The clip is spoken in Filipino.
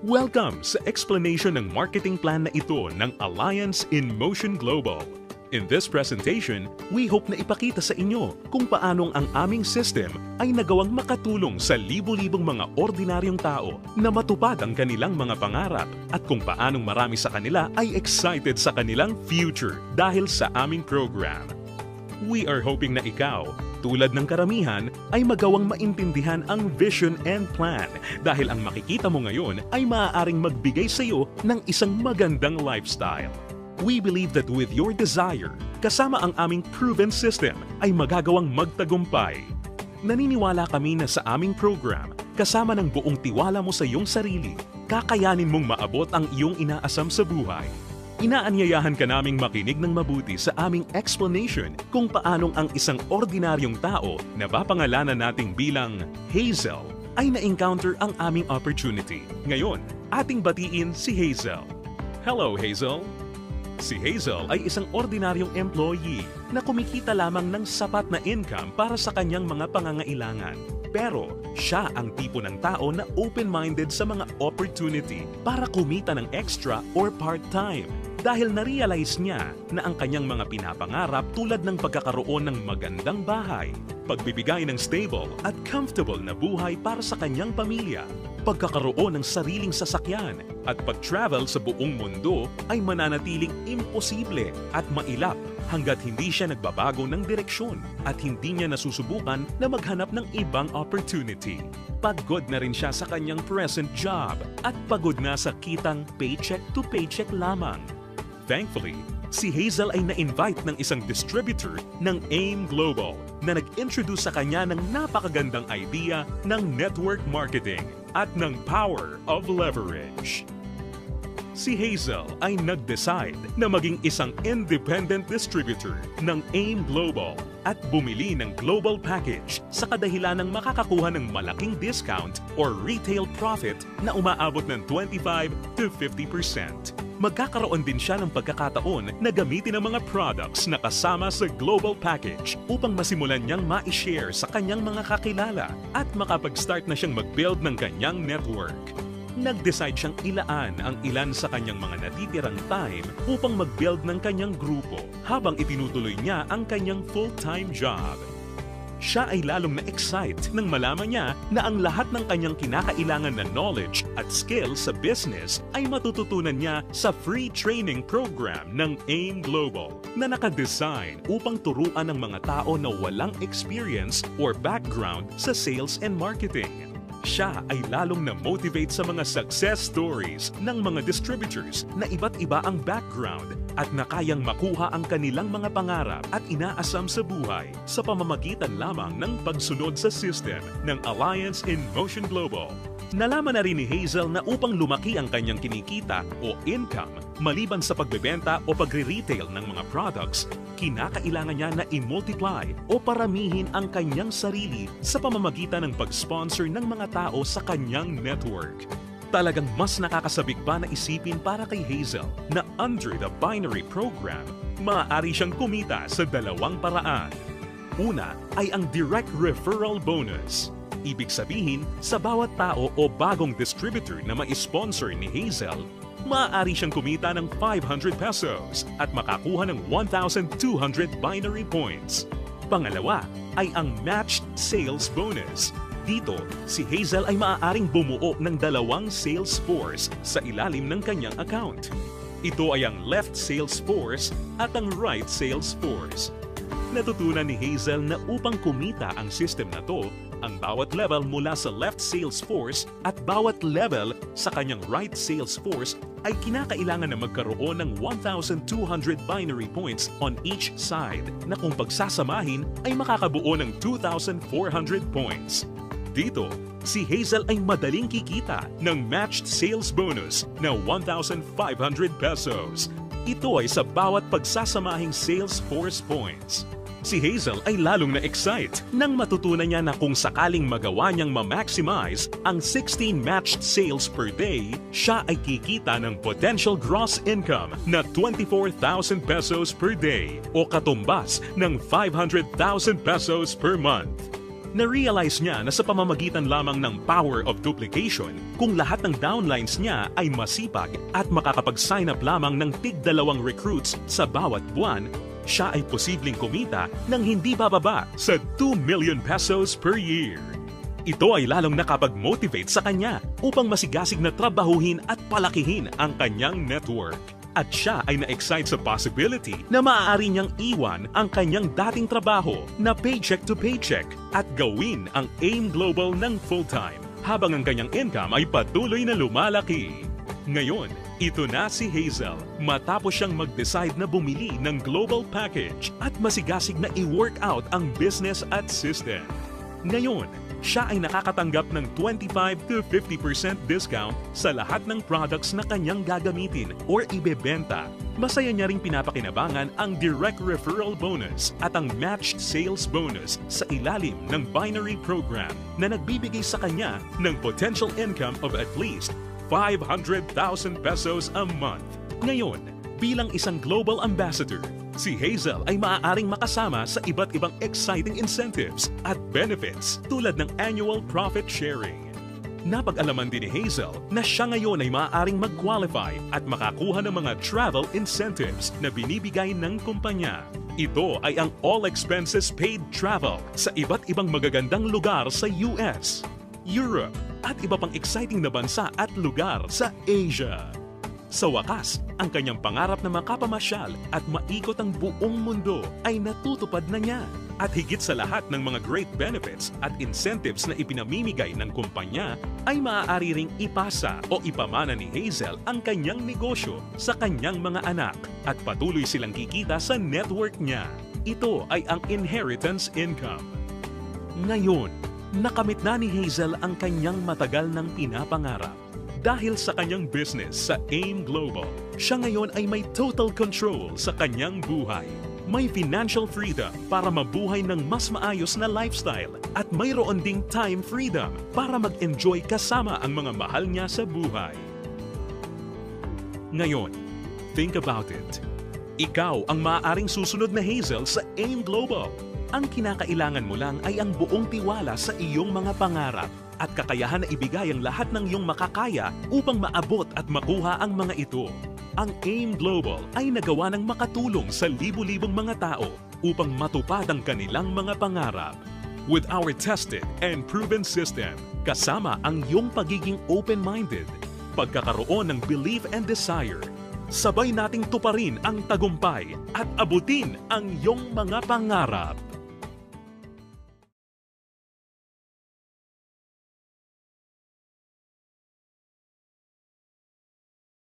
Welcome sa explanation ng marketing plan na ito ng Alliance in Motion Global. In this presentation, we hope na ipakita sa inyo kung paanong ang aming system ay nagawang makatulong sa libo-libong mga ordinaryong tao na matupad ang kanilang mga pangarap at kung paanong marami sa kanila ay excited sa kanilang future dahil sa aming program. We are hoping na ikaw, tulad ng karamihan, ay magawang maintindihan ang vision and plan dahil ang makikita mo ngayon ay maaaring magbigay sa iyo ng isang magandang lifestyle. We believe that with your desire, kasama ang aming proven system ay magagawang magtagumpay. Naniniwala kami na sa aming program, kasama ng buong tiwala mo sa iyong sarili, kakayanin mong maabot ang iyong inaasam sa buhay. Inaanyayahan ka naming makinig ng mabuti sa aming explanation kung paanong ang isang ordinaryong tao na papangalanan nating bilang Hazel ay na-encounter ang aming opportunity. Ngayon, ating batiin si Hazel. Hello, Hazel! Si Hazel ay isang ordinaryong employee na kumikita lamang ng sapat na income para sa kanyang mga pangangailangan. Pero siya ang tipo ng tao na open-minded sa mga opportunity para kumita ng extra or part-time dahil na-realize niya na ang kanyang mga pinapangarap tulad ng pagkakaroon ng magandang bahay, pagbibigay ng stable at comfortable na buhay para sa kanyang pamilya, pagkakaroon ng sariling sasakyan at pag-travel sa buong mundo ay mananatiling imposible at mailap hanggat hindi siya nagbabago ng direksyon at hindi niya nasusubukan na maghanap ng ibang opportunity. Pagod na rin siya sa kanyang present job at pagod na sa kitang paycheck to paycheck lamang. Thankfully, si Hazel ay na-invite ng isang distributor ng AIM Global na nag-introduce sa kanya ng napakagandang idea ng network marketing at ng power of leverage. Si Hazel ay nag-decide na maging isang independent distributor ng AIM Global at bumili ng global package sa kadahilan ng makakakuha ng malaking discount or retail profit na umaabot ng 25 to 50%. Magkakaroon din siya ng pagkakataon na gamitin ang mga products na kasama sa global package upang masimulan niyang ma-share sa kanyang mga kakilala at makapag-start na siyang mag-build ng kanyang network. Nag-decide siyang ilaan ang ilan sa kanyang mga natitirang time upang mag-build ng kanyang grupo habang itinutuloy niya ang kanyang full-time job. Siya ay lalong na-excite nang malaman niya na ang lahat ng kanyang kinakailangan na knowledge at skills sa business ay matututunan niya sa free training program ng AIM Global na nakadesign upang turuan ng mga tao na walang experience or background sa sales and marketing. Siya ay lalong na-motivate sa mga success stories ng mga distributors na iba't iba ang background at na kayang makuha ang kanilang mga pangarap at inaasam sa buhay sa pamamagitan lamang ng pagsunod sa system ng Alliance in Motion Global. Nalaman na rin ni Hazel na upang lumaki ang kanyang kinikita o income maliban sa pagbebenta o pagre-retail ng mga products, kinakailangan niya na i-multiply o paramihin ang kanyang sarili sa pamamagitan ng pag-sponsor ng mga tao sa kanyang network. Talagang mas nakakasabik pa na isipin para kay Hazel na under the binary program, maaari siyang kumita sa dalawang paraan. Una ay ang direct referral bonus. Ibig sabihin, sa bawat tao o bagong distributor na ma-sponsor ni Hazel, maaari siyang kumita ng 500 pesos at makakuha ng 1,200 binary points. Pangalawa ay ang matched sales bonus. Dito, si Hazel ay maaaring bumuo ng dalawang sales force sa ilalim ng kanyang account. Ito ay ang left sales force at ang right sales force. Natutunan ni Hazel na upang kumita ang system na to, ang bawat level mula sa left sales force at bawat level sa kanyang right sales force ay kinakailangan na magkaroon ng 1,200 binary points on each side na kung pagsasamahin ay makakabuo ng 2,400 points. Dito, si Hazel ay madaling kikita ng matched sales bonus na 1,500 pesos. Ito ay sa bawat pagsasamahing sales force points. Si Hazel ay lalong na-excite nang matutunan niya na kung sakaling magawa niyang ma-maximize ang 16 matched sales per day, siya ay kikita ng potential gross income na 24,000 pesos per day o katumbas ng 500,000 pesos per month. Na-realize niya na sa pamamagitan lamang ng power of duplication, kung lahat ng downlines niya ay masipag at makakapag-sign up lamang ng tig-2 recruits sa bawat buwan, siya ay posibleng kumita ng hindi bababa sa 2 million pesos per year. Ito ay lalong nakapag-motivate sa kanya upang masigasig na trabahuhin at palakihin ang kanyang network. At siya ay na-excite sa possibility na maaari niyang iwan ang kanyang dating trabaho na paycheck to paycheck at gawin ang AIM Global ng full-time habang ang kanyang income ay patuloy na lumalaki. Ngayon, ito na si Hazel matapos siyang mag-decide na bumili ng global package at masigasig na i-work out ang business at system. Ngayon, siya ay nakakatanggap ng 25 to 50% discount sa lahat ng products na kanyang gagamitin or ibebenta. Masaya niya ring pinapakinabangan ang direct referral bonus at ang matched sales bonus sa ilalim ng binary program na nagbibigay sa kanya ng potential income of at least 500,000 pesos a month. Ngayon, bilang isang global ambassador, si Hazel ay maaaring makasama sa iba't ibang exciting incentives at benefits tulad ng annual profit sharing. Napag-alaman din ni Hazel na siya ngayon ay maaaring mag-qualify at makakuha ng mga travel incentives na binibigay ng kumpanya. Ito ay ang all expenses paid travel sa iba't ibang magagandang lugar sa US, Europe, at iba pang exciting na bansa at lugar sa Asia. Sa wakas, ang kanyang pangarap na makapamasyal at maikot ang buong mundo ay natutupad na niya. At higit sa lahat ng mga great benefits at incentives na ipinamimigay ng kumpanya, ay maaari ring ipasa o ipamana ni Hazel ang kanyang negosyo sa kanyang mga anak at patuloy silang kikita sa network niya. Ito ay ang inheritance income. Ngayon, nakamit na ni Hazel ang kanyang matagal ng pinapangarap. Dahil sa kanyang business sa AIM Global, siya ngayon ay may total control sa kanyang buhay. May financial freedom para mabuhay ng mas maayos na lifestyle at mayroon ding time freedom para mag-enjoy kasama ang mga mahal niya sa buhay. Ngayon, think about it. Ikaw ang maaaring susunod na Hazel sa AIM Global. Ang kinakailangan mo lang ay ang buong tiwala sa iyong mga pangarap at kakayahan na ibigay ang lahat ng iyong makakaya upang maabot at makuha ang mga ito. Ang AIM Global ay nagawa ng makatulong sa libu-libong mga tao upang matupad ang kanilang mga pangarap. With our tested and proven system, kasama ang iyong pagiging open-minded, pagkakaroon ng belief and desire, sabay nating tuparin ang tagumpay at abutin ang iyong mga pangarap.